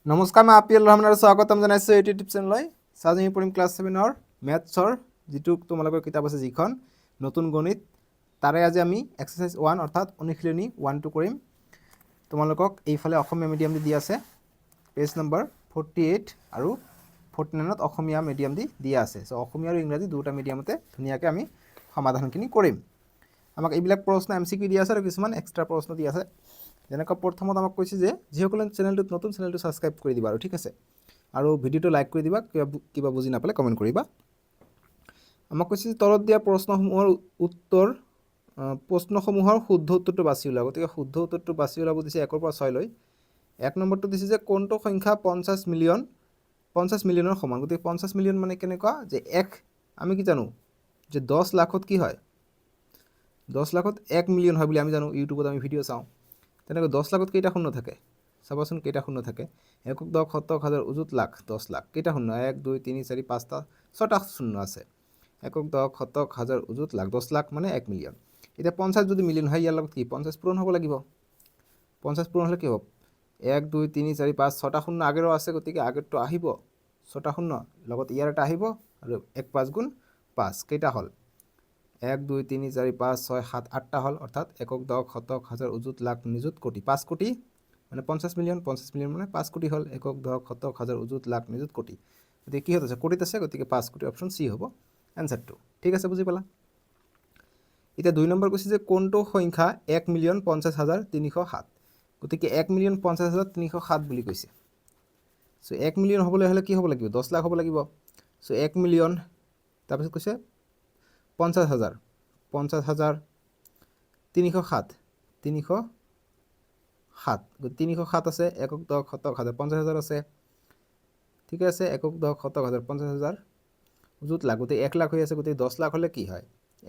নমস্কাৰ, মই আপিল ৰহমান আৰু স্বাগতম জনাইছোঁ ইউটিউব চেনেললৈ। আজি আমি পঢ়িম ক্লাছ 7ৰ মেথছৰ যিটো তোমালোকৰ কিতাপ আছে যিখন নতুন গণিত, তাৰে আজি আমি এক্সাৰচাইজ 1 অৰ্থাৎ অনুশীলনী 1টো কৰিম। তোমালোকক এইফালে অসমীয়া মিডিয়াম দি দিয়া আছে, পেজ নম্বৰ 48 আৰু 49ত অসমীয়া মিডিয়াম দি দিয়া আছে। চ' অসমীয়া আৰু ইংৰাজী দুটা মিডিয়ামতে ধুনীয়াকৈ আমি সমাধানখিনি কৰিম। আমাক এইবিলাক প্ৰশ্ন MCQ দিয়া আছে আৰু কিছুমান এক্সট্ৰা প্ৰশ্ন দিয়া আছে। যেনেকৈ প্ৰথমত আমাক কৈছে যে যিসকলে চেনেলটোত নতুন চেনেলটো ছাবস্ক্ৰাইব কৰি দিবা আৰু ঠিক আছে, আৰু ভিডিঅ'টো লাইক কৰি দিবা, কিবা বুজি নাপালে কমেণ্ট কৰিবা। আমাক কৈছে যে তলত দিয়া প্ৰশ্নসমূহৰ শুদ্ধ উত্তৰটো বাছি ওলাব। গতিকে শুদ্ধ উত্তৰটো বাছি ওলাব দিছে 1ৰ পৰা 6 লৈ। 1 নম্বৰটো দিছে যে কোনটো সংখ্যা 50 মিলিয়নৰ সমান। গতিকে 50 মিলিয়ন মানে কেনেকুৱা যে আমি কি জানো যে 10 লাখত কি হয়, 10 লাখত 1 মিলিয়ন হয় বুলি আমি জানো, ইউটিউবত আমি ভিডিঅ' চাওঁ। তেনেকৈ 10 লাখত কেইটা শূন্য থাকে চাবাচোন, কেইটা শূন্য থাকে। 1 10 শতক হাজাৰ অযুত লাখ 10 লাখ কেইটা শূন্য, 1 2 3 4 5টা 6টা শূন্য আছে। 1 10 শতক হাজাৰ অযুত লাখ 10 লাখ মানে 1 মিলিয়ন। এতিয়া 50 যদি মিলিয়ন হয়, ইয়াৰ লগত কি 50 পূৰণ হ'ব লাগিব। 50 পূৰণ হ'লে কি হ'ব, 1 2 3 4 5 6টা শূন্য আগেৰো আছে, গতিকে আগেৰটো আহিব 6টা শূন্য, লগত ইয়াৰ এটা আহিব আৰু 1 5 গুণ 5 কেইটা হ'ল, 1 2 3 4 5 6 7 8টা হ'ল। অৰ্থাৎ 1 10 শতক হাজাৰ অযুত লাখ নিযুত কোটি 5 কোটি মানে 50 মিলিয়ন মানে 5 কোটি হ'ল। 1 10 শতক হাজাৰ অযুত লাখ নিযুত কোটি, গতিকে কিহত আছে, কোটিত আছে, গতিকে 5 কোটি অপশ্যন চি হ'ব এনচাৰটো। ঠিক আছে, বুজি পালা। এতিয়া 2 নম্বৰ কৈছে যে কোনটো সংখ্যা 1,50,307। গতিকে 1,50,307 বুলি কৈছে। চ' 1 মিলিয়ন হ'বলৈ হ'লে কি হ'ব লাগিব, 10 লাখ হ'ব লাগিব। চ' 1 মিলিয়ন, তাৰপিছত কৈছে 50,000 307 307 আছে। 1 10 শতক হাজাৰ 50,000 আছে, ঠিকে আছে। 1 10 শতক হাজাৰ 50,000 অযুত লাখ, গতিকে 1 লাখ হৈ আছে। গতিকে 10 লাখ হ'লে কি হয়,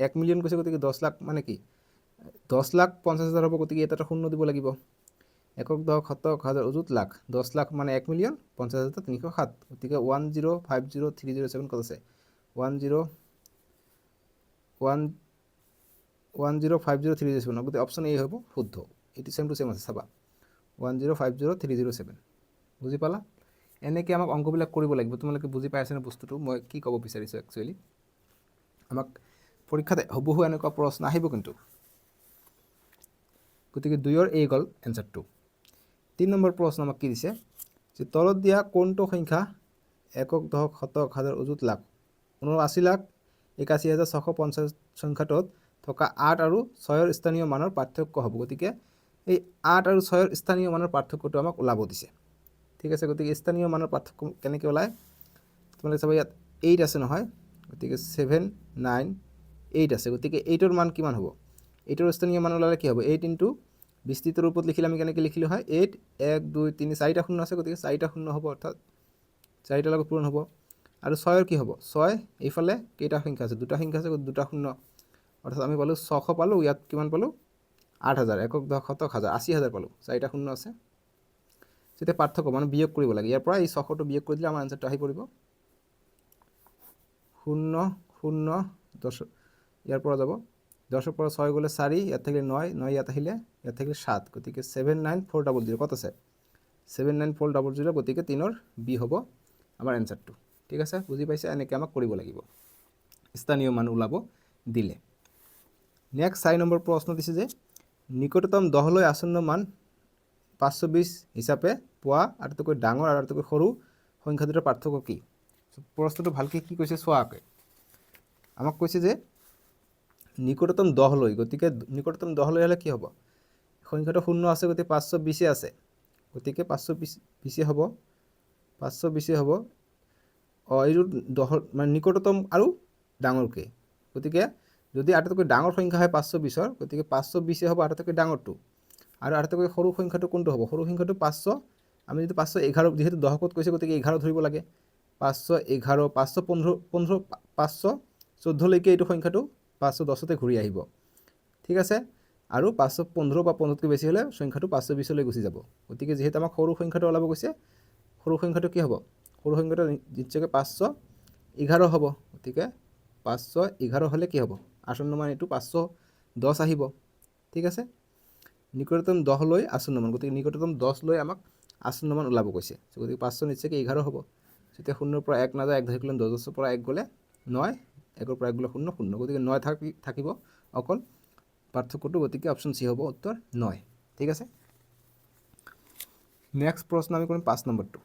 1 মিলিয়ন কৈছে, গতিকে 10 লাখ মানে কি 10 লাখ 50,000 হ'ব, গতিকে এটা শূন্য দিব লাগিব। 1 10 শতক হাজাৰ অযুত লাখ 10 লাখ মানে 1 মিলিয়ন 50,000 307, গতিকে 1050,307 ক'ত আছে, 1050,307, গতিকে অপশ্যন এ হ'ব শুদ্ধ। এইটো চেম টু চেম আছে, চাবা 1050,307। বুজি পালা। এনেকৈ আমাক অংকবিলাক কৰিব লাগিব। তোমালোকে বুজি পাইছানে বস্তুটো, মই কি ক'ব বিচাৰিছোঁ একচুৱেলি। আমাক পৰীক্ষাত হুবহু এনেকুৱা প্ৰশ্ন আহিব কিন্তু। গতিকে 2ৰ এই গ'ল এনচাৰটো। 3 নম্বৰ প্ৰশ্ন আমাক কি দিছে যে তলত দিয়া কোনটো সংখ্যা 1 10 শতক হাজাৰ অযুত লাখ 79,81,650 সংখ্যাটোত থকা 8 আৰু 6ৰ স্থানীয় মানৰ পাৰ্থক্য হ'ব। গতিকে এই 8 আৰু 6ৰ স্থানীয় মানৰ পাৰ্থক্যটো আমাক ওলাব দিছে। ঠিক আছে, গতিকে স্থানীয় মানৰ পাৰ্থক্য কেনেকৈ ওলায়, তোমালোকে চাবা ইয়াত 8 আছে নহয়, গতিকে 7 9 8 আছে। গতিকে 8ৰ মান কিমান হ'ব, 8ৰ স্থানীয় মান ওলালে কি হ'ব, 8 ইনটু 20ৰ ৰূপত লিখিলে আমি কেনেকৈ লিখিলোঁ হয়, 8 1 2 3 4টা শূন্য আছে, গতিকে 4টা শূন্য হ'ব, অৰ্থাৎ 4টা লগত পূৰণ হ'ব। আৰু 6ৰ কি হ'ব, 6 এইফালে কেইটা সংখ্যা আছে, 2টা সংখ্যা আছে, 2টা শূন্য, অৰ্থাৎ আমি পালোঁ 600 পালোঁ। ইয়াত কিমান পালোঁ, 8,000 1 10 শতক হাজাৰ 80,000 পালোঁ, 4টা শূন্য আছে। তেতিয়া পাৰ্থক্য মানে বিয়োগ কৰিব লাগে, ইয়াৰ পৰা এই 600টো বিয়োগ কৰি দিলে আমাৰ এনচাৰটো আহি পৰিব 0 0 10, ইয়াৰ পৰা যাব 10ৰ পৰা 6 গ'লে 4, ইয়াত থাকিলে 9 9, ইয়াত আহিলে 7, গতিকে 79400 ক'ত আছে, 79400, গতিকে 3ৰ বি হ'ব আমাৰ এনচাৰটো। ঠিক আছে, বুজি পাইছে। এনেকৈ আমাক কৰিব লাগিব স্থানীয় মান ওলাব দিলে। নেক্সট 4 নম্বৰ প্ৰশ্ন দিছে যে নিকটতম 10লৈ আসন্ন মান 520 হিচাপে পোৱা আটাইতকৈ ডাঙৰ আৰু আটাইতকৈ সৰু সংখ্যা দুটাৰ পাৰ্থক্য কি। প্ৰশ্নটো ভালকৈ কি কৈছে চোৱাকৈ। আমাক কৈছে যে নিকটতম 10লৈ, গতিকে নিকটতম 10লৈ হ'লে কি হ'ব, সংখ্যাটো শূন্য আছে, গতিকে 520 আছে, গতিকে 520 হ'ব, 520 হ'ব। এইটো 10 মানে নিকটতম আৰু ডাঙৰকৈ, গতিকে যদি আটাইতকৈ ডাঙৰ সংখ্যা হয় 520ৰ, গতিকে 520 হ'ব আটাইতকৈ ডাঙৰটো। আৰু আটাইতকৈ সৰু সংখ্যাটো কোনটো হ'ব, সৰু সংখ্যাটো 500, আমি যদি 511, যিহেতু 10 ক'ত কৈছে, গতিকে 11 ধৰিব লাগে। 511 515 514লৈকে এইটো সংখ্যাটো 510তে ঘূৰি আহিব। ঠিক আছে, আৰু 515 বা 15তকৈ বেছি হ'লে সংখ্যাটো 520লৈ গুচি যাব। গতিকে যিহেতু আমাক সৰু সংখ্যাটো ওলাব গৈছে, সৰু সংখ্যাটো কি হ'ব, সৰু সংখ্যাটো নিশ্চয়কৈ 511 হ'ব। গতিকে 511 হ'লে কি হ'ব, আসন্ন মান এইটো 510 আহিব। ঠিক আছে, নিকটতম 10লৈ আসন্ন মান, গতিকে নিকটতম 10লৈ আমাক আসন্ন মান ওলাব কৈছে। গতিকে 500 নিশ্চয়কৈ 11 হ'ব। যেতিয়া 0ৰ পৰা 1 নাযায় 1 ধৰি গ'লে 10ৰ পৰা 1 গ'লে 9, 1ৰ পৰা 1 গ'লে 0, 0, গতিকে 9 থাকিব অকল পাৰ্থক্যটো। গতিকে অপশ্যন চি হ'ব উত্তৰ 9। ঠিক আছে, নেক্সট প্ৰশ্ন আমি কৰিম 5 নম্বৰটো।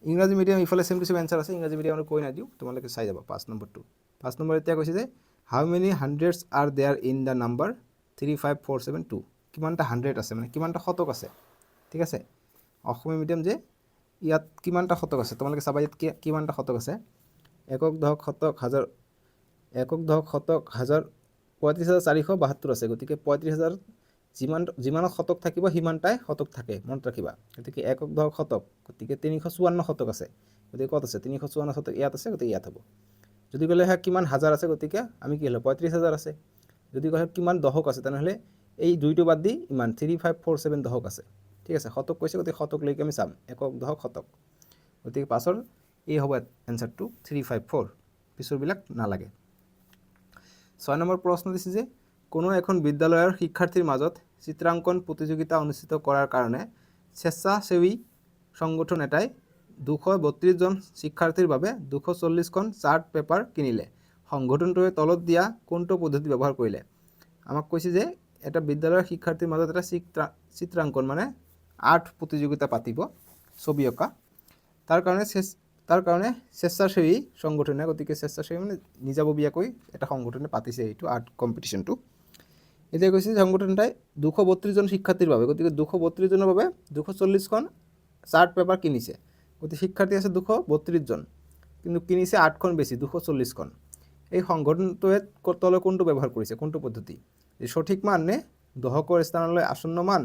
ইংৰাজী মিডিয়াম ইফালে চেম টু চেম এনচাৰ আছে, ইংৰাজী মিডিয়াম কৈ নাদিওঁ, তোমালোকে চাই যাব 5 নম্বৰটো। 5 নম্বৰ এতিয়া কৈছে যে how many hundreds are there in the number 35472। কিমানটা হাণ্ড্ৰেড আছে, মানে কিমানটা শতক আছে। ঠিক আছে, অসমীয়া মিডিয়াম যে ইয়াত কিমানটা শতক আছে তোমালোকে চাবা। ইয়াত কিমানটা শতক আছে, একক দশক শতক হাজাৰ, একক দশক শতক হাজাৰ 35,472 আছে। গতিকে 35,000 যিমানত শতক থাকিব সিমানটাই শতক থাকে, মনত ৰাখিবা। গতিকে একক দশক শতক, গতিকে 354 শতক আছে। গতিকে ক'ত আছে 354 শতক, ইয়াত আছে, গতিকে ইয়াত হ'ব। যদি ক'লে হয় কিমান হাজাৰ আছে, গতিকে আমি কি হ'লে 35,000 আছে। যদি ক'লে কিমান দশক আছে, তেনেহ'লে এই দুইটো বাদ দি ইমান 3547 দশক আছে। ঠিক আছে, শতক কৈছে, গতিকে শতকলৈকে আমি চাম, একক দশক শতক। গতিকে পাছৰ এই হ'ব এনচাৰটো 354, পিছৰবিলাক নালাগে। 6 নম্বৰ প্ৰশ্ন দিছে যে কোনো এখন বিদ্যালয়ৰ শিক্ষাৰ্থীৰ মাজত চিত্ৰাংকন প্ৰতিযোগিতা অনুষ্ঠিত কৰাৰ কাৰণে স্বেচ্ছাসেৱী সংগঠন এটাই 232 জন শিক্ষাৰ্থীৰ বাবে 240খন চাৰ্ট পেপাৰ কিনিলে। সংগঠনটোৱে তলত দিয়া কোনটো পদ্ধতি ব্যৱহাৰ কৰিলে। আমাক কৈছে যে এটা বিদ্যালয়ৰ শিক্ষাৰ্থীৰ মাজত এটা চিত্ৰাংকন মানে আৰ্ট প্ৰতিযোগিতা পাতিব, ছবি অঁকা। তাৰ কাৰণে স্বেচ্ছাসেৱী সংগঠনে, গতিকে স্বেচ্ছাসেৱী মানে নিজাববীয়াকৈ এটা সংগঠনে পাতিছে এইটো আৰ্ট কম্পিটিশ্যনটো। এতিয়া কৈছে সংগঠন এটাই 232 জন শিক্ষাৰ্থীৰ বাবে, গতিকে 232 জনৰ বাবে 240খন চাৰ্ট পেপাৰ কিনিছে। গতিকে শিক্ষাৰ্থী আছে 232 জন, কিন্তু কিনিছে 8খন বেছি, 240খন। এই সংগঠনটোৱে তলে কোনটো ব্যৱহাৰ কৰিছে, কোনটো পদ্ধতি, সঠিক মান নে দশকৰ স্থানলৈ আসন্ন মান।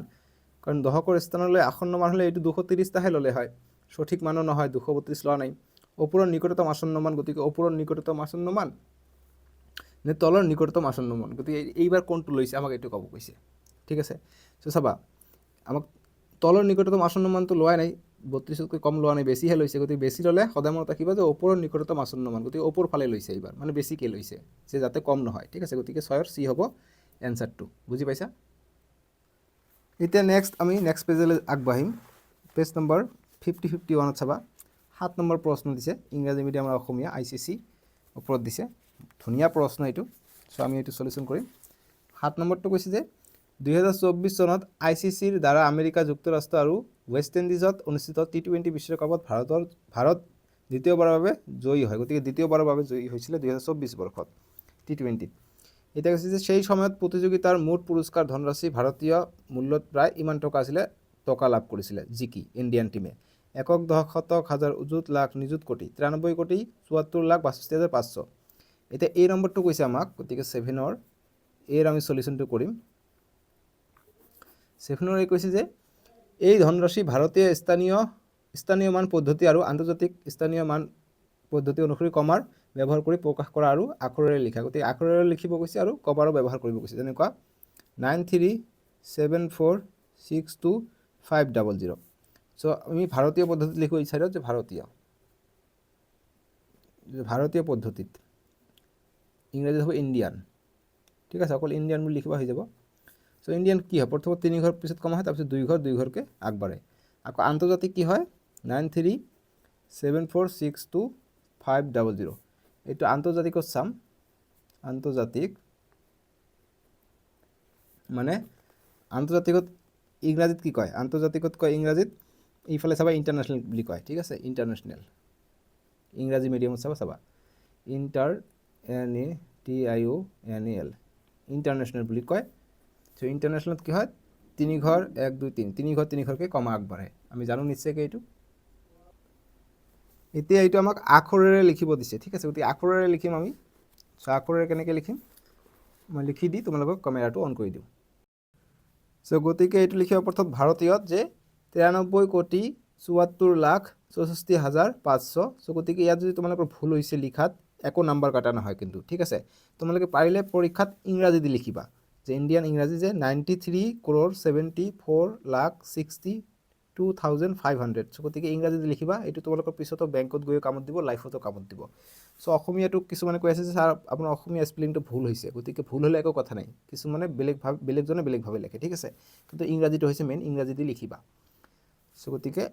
কাৰণ দশকৰ স্থানলৈ আসন্ন মান হ'লে এইটো 230টাহে ল'লে হয়, সঠিক মানো নহয়, 232 লোৱা নাই। ওপৰৰ নিকটতম আসন্ন মান, গতিকে ওপৰৰ নিকটতম আসন্ন মান নে তলৰ নিকটতম আসন্ন মান, গতিকে এইবাৰ কোনটো লৈছে আমাক এইটো ক'ব কৈছে। ঠিক আছে, চ' চাবা আমাক তলৰ নিকটতম আসন্ন মানটো লোৱাই নাই, 32তকৈ কম লোৱা নাই, বেছিহে লৈছে। গতিকে বেছি ল'লে সদায় মনত ৰাখিবা যে ওপৰৰ নিকটতম আসন্ন মান, গতিকে ওপৰ ফালে লৈছে এইবাৰ, মানে বেছিকৈ লৈছে যে যাতে কম নহয়। ঠিক আছে, গতিকে 6ৰ চি হ'ব এনচাৰটো, বুজি পাইছা। এতিয়া আমি নেক্সট পেজলৈ আগবাঢ়িম। পেজ নম্বৰ 51 চাবা। 7 নম্বৰ প্ৰশ্ন দিছে, ইংৰাজী মিডিয়াম আৰু অসমীয়া ICC ওপৰত দিছে, ধুনীয়া প্ৰশ্ন এইটো। চ' আমি এইটো চলিউশ্যন কৰিম। 7 নম্বৰটো কৈছে যে 2024 চনত ICCৰ দ্বাৰা আমেৰিকা যুক্তৰাষ্ট্ৰ আৰু ৱেষ্ট ইণ্ডিজত অনুষ্ঠিত T20 বিশ্বকাপত ভাৰত দ্বিতীয়বাৰৰ বাবে জয়ী হয়। গতিকে দ্বিতীয়বাৰৰ বাবে জয়ী হৈছিলে 2024 বৰ্ষত T20। এতিয়া কৈছে যে সেই সময়ত প্ৰতিযোগিতাৰ মুঠ পুৰস্কাৰ ধনৰাশি ভাৰতীয় মূল্যত প্ৰায় ইমান টকা আছিলে, টকা লাভ কৰিছিলে জিকি ইণ্ডিয়ান টিমে। একক দশক শতক হাজাৰ উজুত লাখ নিযুত কোটি 93 কোটি 74,62,500। এতিয়া এই নম্বৰটো কৈছে আমাক, গতিকে 7ৰ এৰ আমি চলিউশ্যনটো কৰিম। 7ৰ এই কৈছে যে এই ধনৰাশি ভাৰতীয় স্থানীয় মান পদ্ধতি আৰু আন্তৰ্জাতিক স্থানীয় মান পদ্ধতি অনুসৰি কমাৰ ব্যৱহাৰ কৰি প্ৰকাশ কৰা আৰু আখৰেৰে লিখা। গতিকে আখৰেৰে লিখিব কৈছে আৰু কমাৰো ব্যৱহাৰ কৰিব কৈছে, যেনেকুৱা 9374622500। চ' আমি ভাৰতীয় পদ্ধতিত লিখোঁ এই চাইডত, যে ভাৰতীয় পদ্ধতিত, ইংৰাজীত হ'ব ইণ্ডিয়ান। ঠিক আছে, অকল ইণ্ডিয়ান বুলি লিখিব হৈ যাব। চ' ইণ্ডিয়ান কি হয়, প্ৰথমত 3 ঘৰ পিছত কমা হয়, তাৰপিছত 2 ঘৰকৈ আগবাঢ়ে। আকৌ আন্তৰ্জাতিক কি হয় 9374622500। এইটো আন্তৰ্জাতিকত চাম, আন্তৰ্জাতিক মানে আন্তৰ্জাতিকত ইংৰাজীত কি কয়, আন্তৰ্জাতিকত কয় ইংৰাজীত, এইফালে চাবা ইণ্টাৰনেশ্যনেল বুলি কয়। ঠিক আছে, ইণ্টাৰনেশ্যনেল ইংৰাজী মিডিয়ামত চাবা INTERNATIONAL ইণ্টাৰনেশ্যনেল বুলি কয়। চ' ইণ্টাৰনেশ্যনেলত কি হয় 3 ঘৰ 1 2 3 3 ঘৰ 3 ঘৰকৈ কমা আগবাঢ়ে, আমি জানো নিশ্চয়কৈ এইটো। এতিয়া এইটো আমাক আখৰেৰে লিখিব দিছে। ঠিক আছে, গতিকে আখৰেৰে লিখিম আমি। চ' আখৰেৰে কেনেকৈ লিখিম, মই লিখি দি তোমালোকক কেমেৰাটো অন কৰি দিওঁ। চ' গতিকে এইটো লিখিব অৰ্থত ভাৰতীয়ত যে 93,74,64,500। চ' গতিকে ইয়াত যদি তোমালোকৰ ভুল হৈছে লিখাত, একো নাম্বাৰ কাটা নহয় কিন্তু। ঠিক আছে, তোমালোকে পাৰিলে পৰীক্ষাত ইংৰাজী দি লিখিবা, যে ইণ্ডিয়ান ইংৰাজী যে 93,74,62,500। চ' গতিকে ইংৰাজী দি লিখিবা, এইটো তোমালোকৰ পিছতো বেংকত গৈ কামত দিব, লাইফতো কামত দিব। চ' অসমীয়াটো কিছুমানে কৈ আছে যে ছাৰ আপোনাৰ অসমীয়া স্পেলিংটো ভুল হৈছে, গতিকে ভুল হ'লে একো কথা নাই, কিছুমানে বেলেগজনে বেলেগভাৱে লিখে। ঠিক আছে, কিন্তু ইংৰাজীটো হৈছে মেইন, ইংৰাজী দি লিখিবা। চ' গতিকে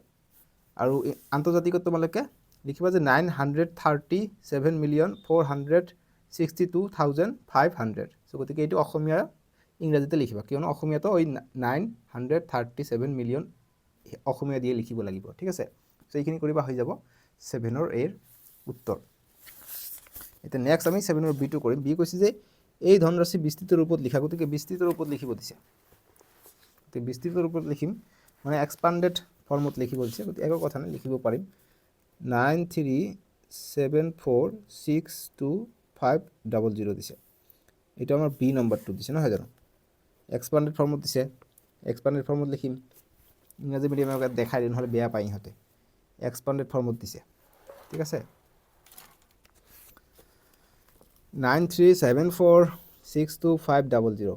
আৰু আন্তৰ্জাতিকত তোমালোকে লিখিবা যে 937,462,500। চ' গতিকে এইটো অসমীয়া ইংৰাজীতে লিখিবা, কিয়নো অসমীয়াতো ওই 937 মিলিয়ন অসমীয়া দিয়ে লিখিব লাগিব, ঠিক আছে। চ' এইখিনি কৰিবা হৈ যাব 7ৰ এৰ উত্তৰ। এতিয়া নেক্সট আমি 7ৰ বিটো কৰিম। বি কৈছে যে এই ধনৰাশি বিস্তৃত ৰূপত লিখা, গতিকে বিস্তৃত ৰূপত লিখিব দিছে। গতিকে বিস্তৃত ৰূপত লিখিম মানে এক্সপাণ্ডেড ফৰ্মত লিখিব দিছে, গতিকে একো কথা নাই, লিখিব পাৰিম। 937462500 দিছে, এইটো আমাৰ বি নম্বৰটো দিছে নহয় জানো। এক্সপাণ্ডেড ফৰ্মত দিছে, এক্সপাণ্ডেড ফৰ্মত লিখিম। ইংৰাজী মিডিয়ামক দেখাই দিওঁ, নহ'লে বেয়া পায় ইহঁতে। এক্সপাণ্ডেড ফৰ্মত দিছে, ঠিক আছে। 937462500,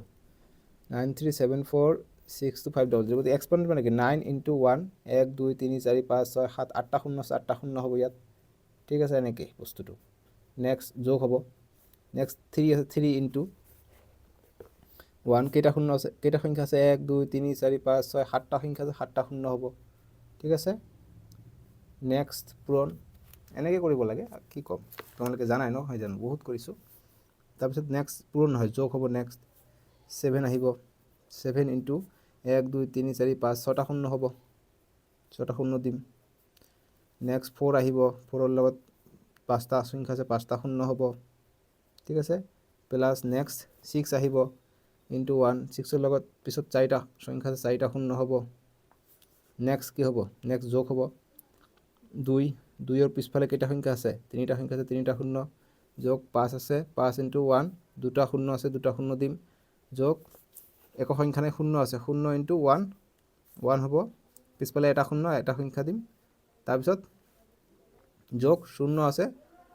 937462500, গতিকে এক্সপাণ্ডেড মানে কি 9 × 1, 1 2 3 4 5 6 7 8টা শূন্য আছে, 8টা শূন্য হ'ব ইয়াত, ঠিক আছে। এনেকৈ বস্তুটো নেক্সট যোগ হ'ব। নেক্সট 3 আছে, 3 × 1, কেইটা শূন্য আছে, কেইটা সংখ্যা আছে, 1 2 3 4 5 6 7টা সংখ্যা আছে, 7টা শূন্য হ'ব, ঠিক আছে। নেক্সট পূৰণ, এনেকৈ কৰিব লাগে, কি ক'ম, তোমালোকে জানাই ন, হয় জানো, বহুত কৰিছোঁ। তাৰপিছত নেক্সট পূৰণ নহয়, যোগ হ'ব। নেক্সট 7 আহিব, 7 × 1 2 3 4 5 6টা শূন্য হ'ব, 6টা শূন্য দিম। নেক্সট 4 আহিব, 4ৰ লগত 5টা সংখ্যা আছে, 5টা শূন্য হ'ব, ঠিক আছে। প্লাছ নেক্সট 6 আহিব, × 1, 6ৰ লগত পিছত 4টা সংখ্যা আছে, 4টা শূন্য হ'ব। নেক্সট কি হ'ব, নেক্সট যোগ হ'ব। 2, 2ৰ পিছফালে কেইটা সংখ্যা আছে, 3টা সংখ্যা আছে, 3টা শূন্য, যোগ 5 আছে, 5 × 1, 2টা শূন্য আছে, 2টা শূন্য দিম, যোগ একো সংখ্যা নাই, শূন্য আছে, 0 × 1, 1 হ'ব, পিছফালে এটা শূন্য, এটা সংখ্যা দিম, তাৰপিছত যোগ 0 আছে,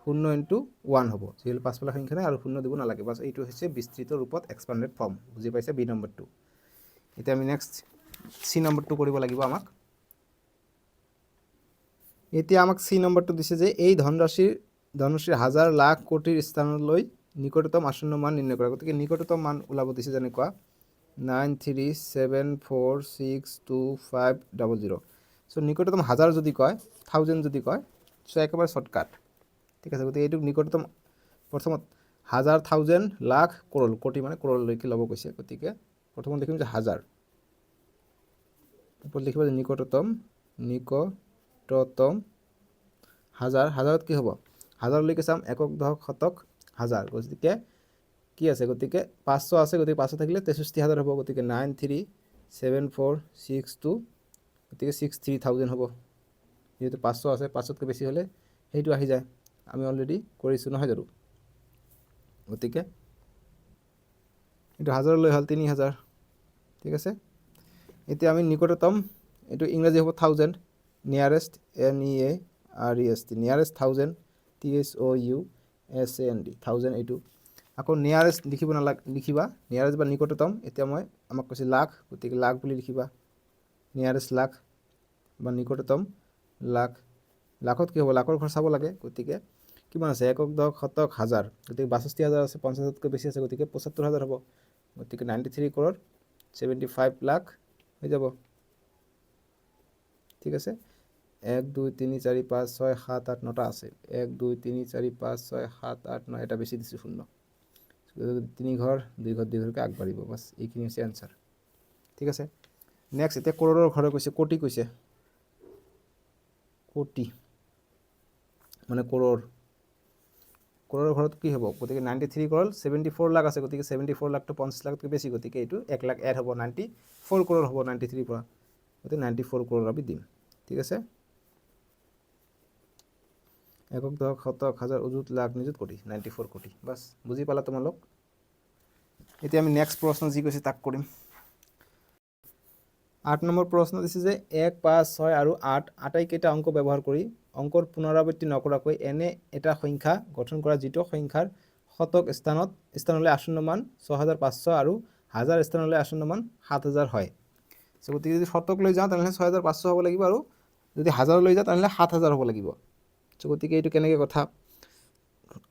0 × 1 হ'ব, যিহেতু পাছফালে সংখ্যা নাই আৰু শূন্য দিব নালাগে, বাছ এইটো হৈছে বিস্তৃত ৰূপত এক্সপাণ্ডেড ফৰ্ম। বুজি পাইছে বি নম্বৰটো। এতিয়া আমি নেক্সট চি নম্বৰটো কৰিব লাগিব আমাক। এতিয়া আমাক চি নম্বৰটো দিছে যে এই ধনৰাশিৰ হাজাৰ লাখ কোটিৰ স্থানলৈ নিকটতম আসন্ন মান নিৰ্ণয় কৰা। গতিকে নিকটতম মান ওলাব দিছে যেনেকুৱা 937462500। চ' নিকটতম হাজাৰ যদি কয়, 1000 যদি কয়, চ' একেবাৰে শ্বৰ্টকাট, ঠিক আছে। গতিকে এইটোক নিকটতম প্ৰথমত 1000, 1000, লাখ, কৰোৰ, কোটি মানে কৰোৰলৈকে ল'ব কৈছে। গতিকে প্ৰথমত লিখিম যে হাজাৰ, ওপৰত লিখিব যে নিকটতম হাজাৰ। হাজাৰত কি হ'ব, হাজাৰলৈকে চাম, একক দশক শতক হাজাৰ, গতিকে কি আছে, গতিকে 500 আছে, গতিকে 500 থাকিলে 63,000 হ'ব। গতিকে 9374625, গতিকে 63,000 হ'ব। যিহেতু 500 আছে, 500তকৈ বেছি হ'লে সেইটো আহি যায়, আমি অলৰেডি কৰিছোঁ নহয় জানো। গতিকে এইটো হাজাৰলৈ হ'ল 3000, ঠিক আছে। এতিয়া আমি নিকটতম, এইটো ইংৰাজী হ'ব 1000, নিয়াৰেষ্ট, NEAREST, নিয়াৰেষ্ট 1000, THOUSAND, 1000 এইটো। আকৌ নিয়াৰেষ্ট লিখিব নালাগে, লিখিবা নিয়াৰেষ্ট বা নিকটতম। এতিয়া আমাক কৈছে লাখ, গতিকে লাখ বুলি লিখিবা, নিয়াৰেষ্ট লাখ বা নিকটতম লাখ। লাখত কি হ'ব, লাখৰ ঘৰ চাব লাগে, গতিকে কিমান আছে, একক দশক শতক হাজাৰ, গতিকে 62,000 আছে, 50,000তকৈ বেছি আছে, গতিকে 75,000 হ'ব। গতিকে 93 crore 75 লাখ হৈ যাব, ঠিক আছে। 1 2 3 4 5 6 7 8 9টা আছে, 1 2 3 4 5 6 7 8 9, এটা বেছি দিছোঁ শূন্য, 3 ঘৰ 2 ঘৰ 2 ঘৰকৈ আগবাঢ়িব, বাছ এইখিনি হৈছে এনচাৰ, ঠিক আছে। নেক্সট এতিয়া কৰোৰৰ ঘৰে কৈছে, কোটি কৈছে, কোটি মানে কৰোৰৰ ঘৰত কি হ'ব, গতিকে 93 crore 74 লাখ আছে, গতিকে 74 লাখটো 50 লাখতকৈ বেছি, গতিকে এইটো 1 লাখ এড হ'ব, 94 crore হ'ব 93 পৰা, গতিকে 94 crore আমি দিম, ঠিক আছে। একক দশক শতক হাজাৰ অযুত লাখ নিযুত কোটি, 94 কোটি, বাছ বুজি পালা তোমালোক। এতিয়া আমি নেক্সট প্ৰশ্ন যি কৈছে তাক কৰিম। 8 নম্বৰ প্ৰশ্ন দিছে যে 1 5 6 আৰু 8 আটাইকেইটা অংক ব্যৱহাৰ কৰি অংকৰ পুনৰাবৃত্তি নকৰাকৈ এনে এটা সংখ্যা গঠন কৰা যিটো সংখ্যাৰ শতক স্থানলৈ আসন্ন মান 6500 আৰু হাজাৰ স্থানলৈ আসন্ন মান 7000 হয়। চ' গতিকে যদি শতক লৈ যাওঁ তেনেহ'লে 6500 হ'ব লাগিব, আৰু যদি হাজাৰ লৈ যাওঁ তেনেহ'লে 7000 হ'ব লাগিব। চ' গতিকে এইটো কেনেকৈ কথা,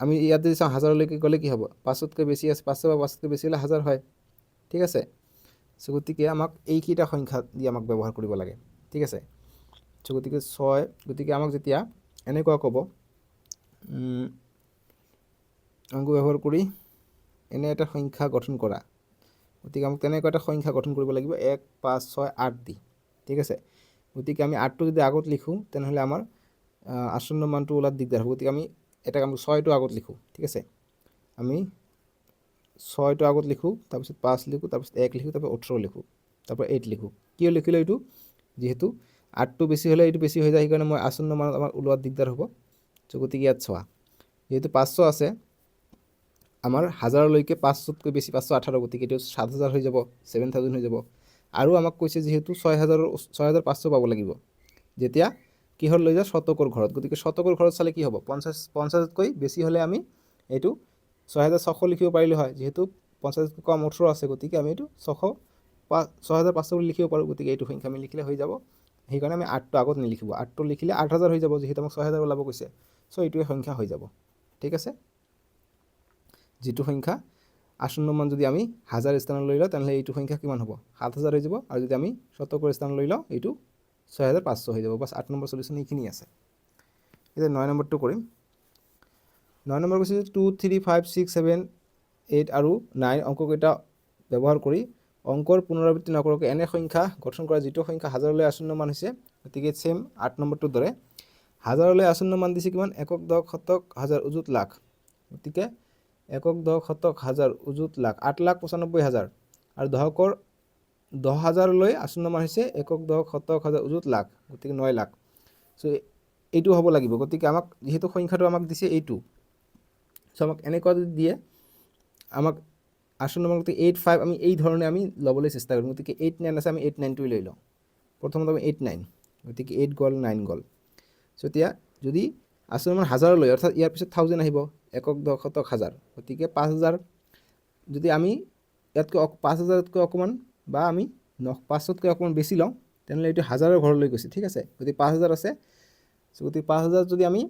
আমি ইয়াত যদি চাওঁ হাজাৰলৈকে গ'লে কি হ'ব, 500তকৈ বেছি আছে, 500 বা 500তকৈ বেছি হ'লে 1000 হয়, ঠিক আছে। চ' গতিকে আমাক এইকেইটা সংখ্যা দি আমাক ব্যৱহাৰ কৰিব লাগে, ঠিক আছে। গতিকে 6 গতিকে আমাক যেতিয়া এনেকুৱা ক'ব অংক ব্যৱহাৰ কৰি এনে এটা সংখ্যা গঠন কৰা, গতিকে আমাক তেনেকুৱা এটা সংখ্যা গঠন কৰিব লাগিব 1 5 6 8 দি, ঠিক আছে। গতিকে আমি 8টো যদি আগত লিখোঁ তেনেহ'লে আমাৰ আসন্ন মানটো ওলাত দিগদাৰ হ'ব। গতিকে আমি এটা কাম 6টো আগত লিখোঁ, ঠিক আছে। আমি 6টো আগত লিখোঁ, তাৰপিছত 5 লিখোঁ, তাৰপিছত 1 লিখোঁ, তাৰপিছত 18 লিখোঁ, তাৰপৰা 8 লিখোঁ। কিয় লিখিলোঁ এইটো? যিহেতু 8টো বেছি হ'লে এইটো বেছি হৈ যায়, সেইকাৰণে মই আসন্ন মানত আমাৰ ওলোৱাত দিগদাৰ হ'ব। চ' গতিকে ইয়াত চোৱা, যেহেতু 500 আছে, আমাৰ 1000লৈকে 500তকৈ বেছি 518, গতিকে এইটো 7000 হৈ যাব, 7000 হৈ যাব। আৰু আমাক কৈছে যিহেতু 6500 পাব লাগিব যেতিয়া কিহৰ লৈ যায়, শতকৰ ঘৰত। গতিকে শতকৰ ঘৰত চালে কি হ'ব, 50তকৈ বেছি হ'লে আমি এইটো 6600 লিখিব পাৰিলোঁ হয়। যিহেতু 50তকৈ কম 18 আছে, গতিকে আমি এইটো 6500 বুলি লিখিব পাৰোঁ। গতিকে এইটো সংখ্যা আমি লিখিলে হৈ যাব। সেইকাৰণে আমি 8টো আগত নিলিখিব, 8টো লিখিলে 8000 হৈ যাব, যিহেতু আমাক 6000 ওলাব কৈছে। চ' এইটোৱে সংখ্যা হৈ যাব, ঠিক আছে। যিটো সংখ্যা আসন্ন মান যদি আমি 1000 স্থানত লৈ লওঁ তেনেহ'লে এইটো সংখ্যা কিমান হ'ব, 7000 হৈ যাব। আৰু যদি আমি শতকৰ স্থান লৈ লওঁ এইটো 6500 হৈ যাব। বাছ 8 নম্বৰ সলিউশ্যন এইখিনি আছে। এতিয়া 9 নম্বৰটো কৰিম। 9 নম্বৰ কৈছে 2 3 5 6 7 8 আৰু 9 অংককেইটা ব্যৱহাৰ কৰি অংকৰ পুনৰাবৃত্তি নকৰাকৈ এনে সংখ্যা গঠন কৰা যিটো সংখ্যা 1000লৈ আসন্ন মান হৈছে। গতিকে ছেম 8 নম্বৰটোৰ দৰে 1000লৈ আসন্ন মান দিছে কিমান, একক দশক শতক হাজাৰ অযুত লাখ। গতিকে একক দশক শতক হাজাৰ অযুত লাখ 8,95,000 আৰু দশকৰ 10,000লৈ আসন্ন মান হৈছে একক দশক শতক হাজাৰ অযুত লাখ, গতিকে 9 লাখ। চ' এইটো হ'ব লাগিব। গতিকে আমাক যিহেতু সংখ্যাটো আমাক দিছে এইটো, চ' আমাক এনেকুৱা যদি দিয়ে, আমাক আসন্ন মান 8 5 আমি এই ধৰণে আমি ল'বলৈ চেষ্টা কৰিম। গতিকে 8 9 আছে, আমি 8 9টোৱে লৈ লওঁ। প্ৰথমতে আমি 8 9, গতিকে 8 গ'ল 9 গ'ল। চ' এতিয়া যদি আসন্ন মান 1000 লৈ, অৰ্থাৎ ইয়াৰ পিছত 1000 আহিব, একক দশক শতক হাজাৰ, গতিকে 5000 যদি আমি ইয়াতকৈ 5000তকৈ অকণমান বা আমি 500তকৈ অকণমান বেছি লওঁ তেনেহ'লে এইটো 1000ৰ ঘৰলৈ গৈছে, ঠিক আছে। গতিকে 5000 আছে, গতিকে 5000 যদি আমি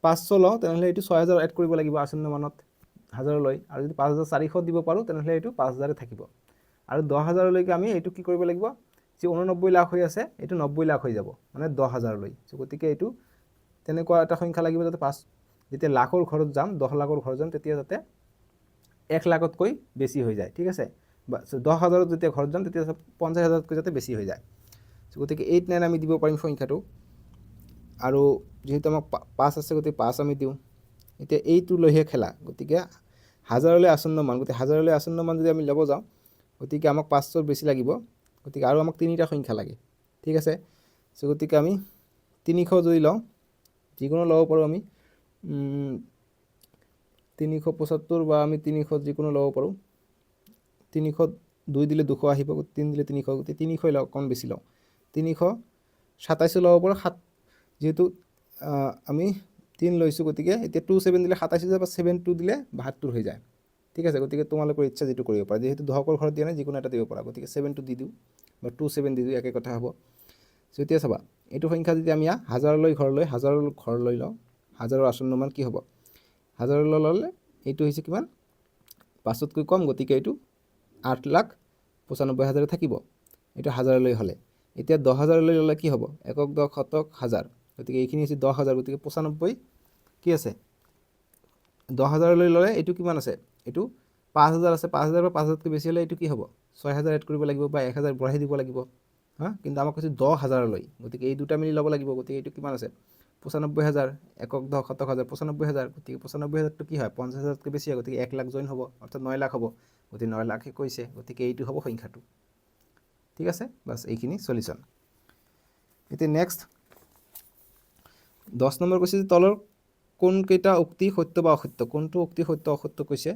500 লওঁ তেনেহ'লে এইটো 6000 এড কৰিব লাগিব আসন্ন মানত 1000লৈ। আৰু যদি 5400 দিব পাৰোঁ তেনেহ'লে এইটো 5000 থাকিব। আৰু 10000লৈকে আমি এইটো কি কৰিব লাগিব, যি 89 লাখ হৈ আছে এইটো 90 লাখ হৈ যাব, মানে 10000লৈ। গতিকে এইটো তেনেকুৱা এটা সংখ্যা লাগিব যাতে যেতিয়া লাখৰ ঘৰত যাম, 10 লাখৰ ঘৰত যাম, তেতিয়া যাতে 1 লাখতকৈ বেছি হৈ যায়, ঠিক আছে। বা 10,000ত যেতিয়া ঘৰত যাম তেতিয়া 50,000তকৈ যাতে বেছি হৈ যায়। গতিকে 8 9 আমি দিব পাৰিম সংখ্যাটো। আৰু যিহেতু আমাক 5 আছে, গতিকে 5 আমি দিওঁ। এতিয়া এইটো লৈহে খেলা, গতিকে 1000লৈ আসন্ন মান, গতিকে 1000লৈ আসন্ন মান যদি আমি ল'ব যাওঁ, গতিকে আমাক 500ৰ বেছি লাগিব। গতিকে আৰু আমাক 3টা সংখ্যা লাগে, ঠিক আছে। চ' গতিকে আমি 300 যদি লওঁ, যিকোনো ল'ব পাৰোঁ আমি, 375 বা আমি 300 যিকোনো ল'ব পাৰোঁ। 300 2 দিলে 200 আহিব, 3 দিলে 300, গতিকে 300 লওঁ, অকণ বেছি লওঁ। 327 ল'ব পাৰোঁ, যিহেতু আমি 3 লৈছোঁ, গতিকে এতিয়া 2 7 দিলে 27 হৈ যায়, বা 7 2 দিলে 72 হৈ যায়, ঠিক আছে। গতিকে তোমালোকৰ ইচ্ছা যিটো কৰিব পাৰা, যিহেতু দশকৰ ঘৰত দিয়া নাই যিকোনো এটা দিব পাৰা, গতিকে 7 2 দি দিওঁ বা 2 7 দি দিওঁ, একে কথা হ'ব। চ' এতিয়া চাবা, এইটো সংখ্যা যদি আমি 1000লৈ ঘৰলৈ লওঁ, 1000ৰ আসন্ন মান কি হ'ব, 1000লৈ ল'লে এইটো হৈছে কিমান, 5তকৈ কম, গতিকে এইটো 8,95,000 থাকিব, এইটো 1000লৈ হ'লে। এতিয়া 10000লৈ ল'লে কি হ'ব, একক দশক শতক হাজাৰ, গতিকে এইখিনি হৈছে 10000, গতিকে 95 কি আছে, 10000লৈ ল'লে এইটো কিমান আছে, এইটো 5000 আছে। 5000 বা 5000তকৈ বেছি হ'লে এইটো কি হ'ব, 6000 এড কৰিব লাগিব বা 1000 বঢ়াই দিব লাগিব, কিন্তু আমাক কৈছে 10000লৈ, গতিকে এই দুটা মিলি ল'ব লাগিব। গতিকে এইটো কিমান আছে, 95000, একক দশক শতক হাজাৰ 95000, গতিকে 95000টো কি হয়, 50000তকৈ বেছি হয়, গতিকে 1 লাখ জইন হ'ব, অৰ্থাৎ 9 লাখ হ'ব। গতিকে 9 লাখে কৈছে, গতিকে এইটো হ'ব সংখ্যাটো, ঠিক আছে। বাছ এইখিনি সলিউশ্যন। এতিয়া নেক্সট 10 নম্বৰ কৈছে যে তলৰ কোনকেইটা উক্তি সত্য বা অসত্য, কোনটো উক্তি সত্য অসত্য কৈছে।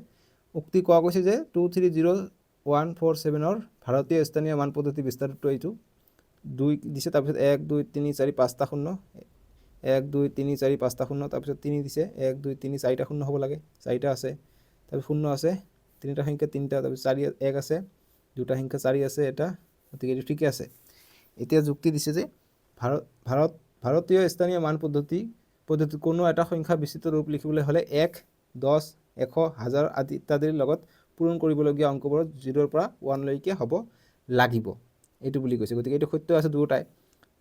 উক্তি কোৱা কৈছে যে 230147ৰ ভাৰতীয় স্থানীয় মান পদ্ধতি বিস্তাৰটো এইটো 2 দিছে, তাৰপিছত 1 2 3 4 5টা শূন্য, 1 2 3 4 5টা শূন্য, তাৰপিছত 3 দিছে, 1 2 3 4টা শূন্য হ'ব লাগে, 4টা আছে, তাৰপিছত শূন্য আছে, 3টা সংখ্যা 3টা, তাৰপিছত 4 1 আছে, 2টা সংখ্যা 4 আছে এটা, গতিকে এইটো ঠিকে আছে। এতিয়া যুক্তি দিছে যে ভাৰতীয় স্থানীয় মান পদ্ধতিত কোনো এটা সংখ্যা বিস্তৃত ৰূপ লিখিবলৈ হ'লে 1 10 100 1000 আদি ইত্যাদিৰ লগত পূৰণ কৰিবলগীয়া অংকবোৰত 0ৰ পৰা 1লৈকে হ'ব লাগিব, এইটো বুলি কৈছে। গতিকে এইটো সত্য আছে দুয়োটাই।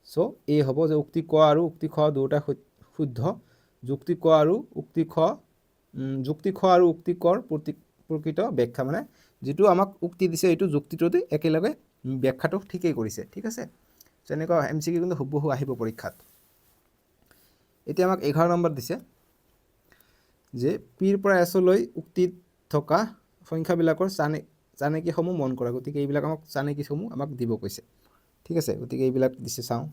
সো এ হ'ব যে উক্তি ক আৰু উক্তি খ দুয়োটা শুদ্ধ যুক্তি ক আৰু উক্তি খ যুক্তি খ আৰু উক্তি কৰ প্ৰকৃত ব্যাখ্যা মানে যেটো আমাক উক্তি দিছে এইটো যুক্তিটোতে একেলগে ব্যাখ্যাটো ঠিকই কৰিছে ঠিক আছে যেনেকৈ এমসিকিউ কিন্তু হুবহু আহিব পৰীক্ষাত এতিয়া আমাক 11 নম্বৰ দিছে যে পিৰ পৰা এছলৈ উক্তিত থকা সংখ্যাবিলাকৰ চানেকিসমূহ মন কৰা গতিকে এইবিলাক আমাক চানেকিসমূহ আমাক দিব কৈছে ঠিক আছে গতিকে এইবিলাক দিছে চাওঁ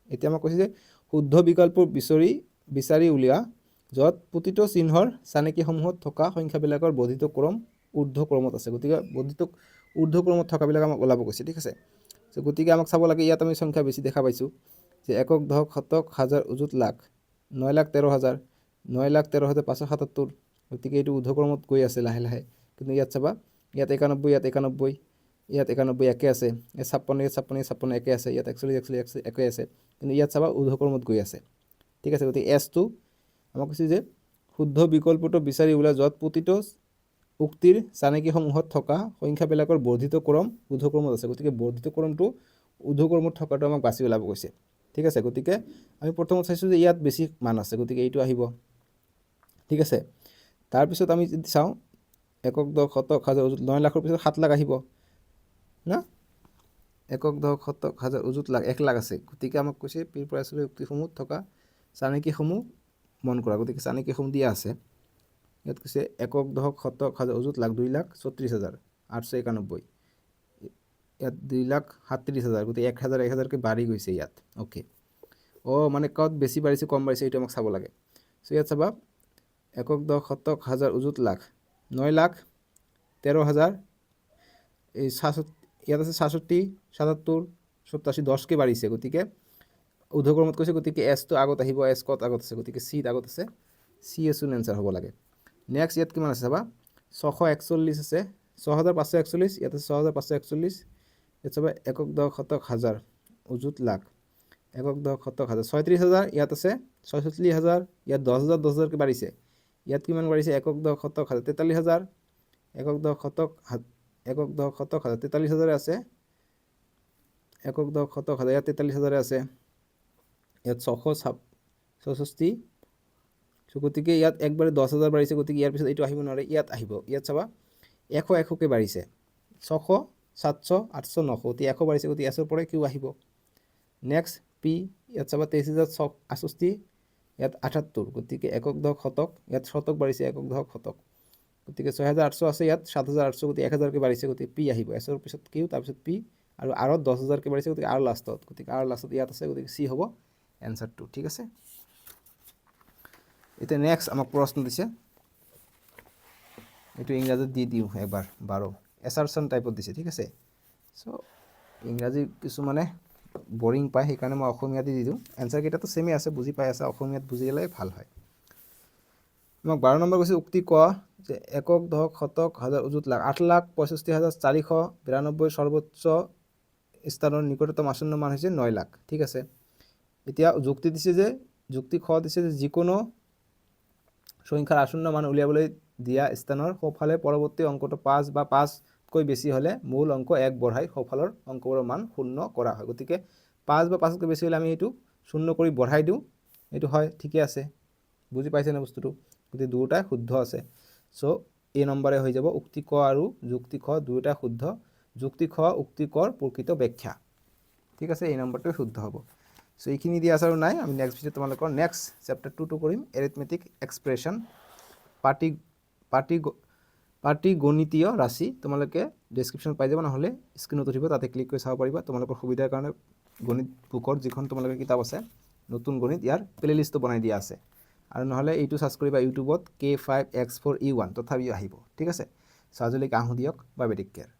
এতিয়া আমাক কৈছে যে শুদ্ধ বিকল্প বিচাৰি উলিয়া য'ত প্ৰতিটো চিহ্নৰ চানেকিসমূহত থকা সংখ্যাবিলাকৰ বৰ্ধিত ক্ৰম ঊৰ্ধ্ব ক্ৰমত আছে গতিকে বৰ্ধিত ঊৰ্ধ্ব ক্ৰমত থকাবিলাক আমাক ওলাব কৈছে ঠিক আছে সো গতিকে আমাক চাব লাগে ইয়াত আমি সংখ্যা বেছি দেখা পাইছোঁ যে একক দশক শতক হাজাৰ অযুত লাখ 9,13,000 9,13,577 গতিকে এইটো ঊৰ্ধ্বক্ৰমত গৈ আছে লাহে লাহে কিন্তু ইয়াত চাবা ইয়াত 91 ইয়াত 91 ইয়াত 91 একে আছে ইয়াত 56 একে আছে ইয়াত 41 একে আছে কিন্তু ইয়াত চাবা ঊৰ্ধ্বক্ৰমত গৈ আছে ঠিক আছে গতিকে এছটো আমাক কৈছে যে শুদ্ধ বিকল্পটো বিচাৰি উলিয়া য'ত প্ৰতিটো উক্তিৰ চানেকিসমূহত থকা সংখ্যাবিলাকৰ বৰ্ধিত ক্ৰম ঊৰ্ধ্বক্ৰমত আছে গতিকে বৰ্ধিত ক্ৰমটো ঊৰ্ধ্বক্ৰমত থকাটো আমাক বাছি ওলাব কৈছে ঠিক আছে গতিকে আমি প্ৰথমত চাইছোঁ যে ইয়াত বেছি মান আছে গতিকে এইটো আহিব ঠিক আছে তাৰপিছত আমি যদি চাওঁ একক দশক শতক হাজাৰ অযুত 9 লাখৰ পিছত 7 লাখ আহিব না একক দশক শতক হাজাৰ অযুত লাখ 1 লাখ আছে গতিকে আমাক কৈছে পিৰ পৰা এছলৈ উক্তিসমূহত থকা চানেকিসমূহ মন কৰা গতিকে চানেকিসমূহ দিয়া আছে ইয়াত কৈছে একক দশক শতক হাজাৰ অযুত লাখ 2,36,891 ইয়াত 2,37,000 গতিকে 1,000কে বাঢ়ি গৈছে ইয়াত ওকে মানে কত বেছি বাঢ়িছে কম বাঢ়িছে এইটো আমাক চাব লাগে সো ইয়াত চাবা একক দশক শতক হাজাৰ অযুত লাখ 9,13,000 এই ইয়াত আছে 66 77 87 10কে বাঢ়িছে গতিকে ঊৰ্ধ্বক্ৰমত কৈছে গতিকে এছটো আগত আহিব এছ কত আগত আছে গতিকে চি আগত আছে চি এছন এনসাৰ হ'ব লাগে নেক্সট ইয়াত কিমান আছে চাবা 641 আছে 6,541 ইয়াত আছে 6,541 ইয়াত চাবা একক দশক শতক হাজাৰ অযুত লাখ একক দশক শতক হাজাৰ 36,000 ইয়াত আছে 46,000 ইয়াত 10,000 10,000কে বাঢ়িছে ইয়াত কিমান বাঢ়িছে একক দশক শতক হাজাৰ 43,000 একক দশক শতক হাজাৰ 43,000 আছে একক দশক শতক হাজাৰ ইয়াত 43,000 আছে ইয়াত 666 গতিকে ইয়াত একবাৰে 10,000 বাঢ়িছে গতিকে ইয়াৰ পিছত এইটো আহিব নোৱাৰে ইয়াত আহিব ইয়াত চাবা 100কে বাঢ়িছে 600 700 800 900 গতিকে 100 বাঢ়িছে গতিকে এছৰ পৰাই কিউ আহিব নেক্সট পি ইয়াত চাবা 23,068 ইয়াত 78 গতিকে একক দশক শতক ইয়াত শতক বাঢ়িছে একক দশক শতক গতিকে 6,800 আছে ইয়াত 7,800 গতিকে 1,000কে বাঢ়িছে গতিকে পি আহিব এছৰ পিছত কিউ তাৰপিছত পি আৰু আৰত 10,000কে বাঢ়িছে গতিকে আৰ লাষ্টত গতিকে আৰ লাষ্টত ইয়াত আছে গতিকে চি হ'ব এনসাৰটো ঠিক আছে এতিয়া নেক্সট আমাক প্ৰশ্ন দিছে এইটো ইংৰাজীত দি দিওঁ এবাৰ 12 এছাৰশন টাইপত দিছে ঠিক আছে সো ইংৰাজী কিছুমানে বৰিং পায় সেইকাৰণে মই অসমীয়াত দি দিওঁ এনসাৰ কেইটাতো সেমে আছে বুজি পাই আছে অসমীয়াত বুজিলে ভাল হয় আমাক 12 নম্বৰ কৈছে উক্তি ক যে একক দশক শতক হাজাৰ অযুত লাখ 8,65,492 সৰ্বোচ্চ স্থানৰ নিকটতম আসন্ন মান হৈছে 9 লাখ ঠিক আছে এতিয়া যুক্তি দিছে যে যুক্তি খ দিছে যে যিকোনো সংখ্যাৰ আসন্ন মান উলিয়াবলৈ দিয়া স্থানৰ সোঁফালে পৰৱৰ্তী অংকটো 5 বা 5কৈ বেছি হলে মূল অংক 1 বঢ়াই সোঁফালৰ অংকবোৰৰ মান 0 কৰা হয় গতিকে 5 বা 5কৈ বেছি হলে আমি এইটো 0 কৰি বঢ়াই দিওঁ এইটো হয় ঠিকই আছে বুজি পাইছে না বস্তুটো গতিকে দুয়োটাই শুদ্ধ আছে সো এ নম্বৰে হৈ যাব উক্তি ক আৰু যুক্তি খ দুয়োটা শুদ্ধ যুক্তি খ উক্তি কৰ প্ৰকৃত ব্যাখ্যা ঠিক আছে এই নম্বৰটো শুদ্ধ হ'ব সো এইখিনি দিয়া আছে আৰু নাই আমি নেক্সট ভিডিঅ তোমালোকৰ নেক্সট চেপ্টাৰ 2 কৰিম এৰিথমেটিক এক্সপ্ৰেছন পাৰ্টি গণিতীয় ৰাশি তোমালোকে ডেছক্ৰিপশ্যনত পাই যাবা নহ'লে স্ক্ৰীনত উঠিব তাতে ক্লিক কৰি চাব পাৰিবা তোমালোকৰ সুবিধাৰ কাৰণে গণিত বুকৰ যিখন তোমালোকৰ কিতাপ আছে নতুন গণিত ইয়াৰ প্লেলিষ্টটো বনাই দিয়া আছে আৰু নহ'লে এইটো সাৰ্চ কৰিবা ইউটিউবত K5X4E1 তথাপিও আহিব ঠিক আছে সো আজিলৈকে আহোঁ দিয়ক বাই বাই টেক কেয়াৰ